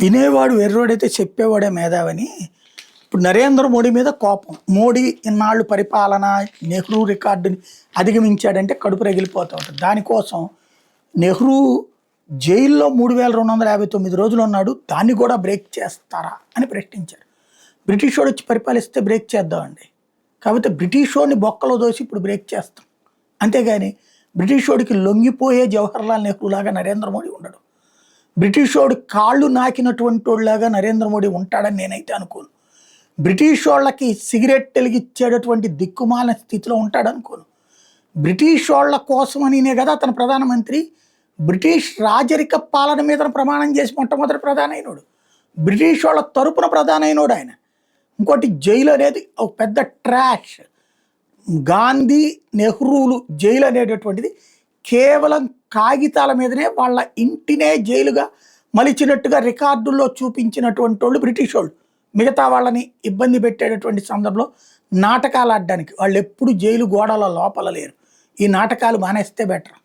వినేవాడు వెర్రోడైతే చెప్పేవాడే మేధావని. ఇప్పుడు నరేంద్ర మోడీ మీద కోపం. మోడీ ఇన్నాళ్ళు పరిపాలన నెహ్రూ రికార్డుని అధిగమించాడంటే కడుపు రగిలిపోతూ ఉంటుంది. దానికోసం నెహ్రూ జైల్లో 3259 రోజులు ఉన్నాడు, దాన్ని కూడా బ్రేక్ చేస్తారా అని ప్రశ్నించారు. బ్రిటిష్ వాడు వచ్చి పరిపాలిస్తే బ్రేక్ చేద్దామండి, కాకపోతే బ్రిటిష్ వాడిని బొక్కలో దోసి ఇప్పుడు బ్రేక్ చేస్తాం. అంతేగాని బ్రిటిష్ వాడికి లొంగిపోయే జవహర్లాల్ నెహ్రూ లాగా నరేంద్ర మోడీ ఉండడు. బ్రిటిష్ వాడు కాళ్ళు నాకినటువంటి వాళ్ళలాగా నరేంద్ర మోడీ ఉంటాడని నేనైతే అనుకోను. బ్రిటిష్ వాళ్ళకి సిగరెట్ వెలిగిచ్చేటటువంటి దిక్కుమాలిన స్థితిలో ఉంటాడనుకోను. బ్రిటిష్ వాళ్ళ కోసమనినే కదా అతను ప్రధానమంత్రి. బ్రిటిష్ రాజరిక పాలన మీద ప్రమాణం చేసి మొట్టమొదటి ప్రధానమైనోడు, బ్రిటిష్ వాళ్ళ తరపున ప్రధానమైనోడు ఆయన. ఇంకోటి, జైలు అనేది ఒక పెద్ద ట్రాష్. గాంధీ నెహ్రూలు జైలు అనేటటువంటిది కేవలం కాగితాల మీదనే, వాళ్ళ ఇంటినే జైలుగా మలిచినట్టుగా రికార్డుల్లో చూపించినటువంటి వాళ్ళు బ్రిటిష్ వాళ్ళు. మిగతా వాళ్ళని ఇబ్బంది పెట్టేటటువంటి సందర్భంలో నాటకాలు ఆడడానికి వాళ్ళు ఎప్పుడు జైలు గోడల లోపల లేరు. ఈ నాటకాలు మానేస్తే బెటర్.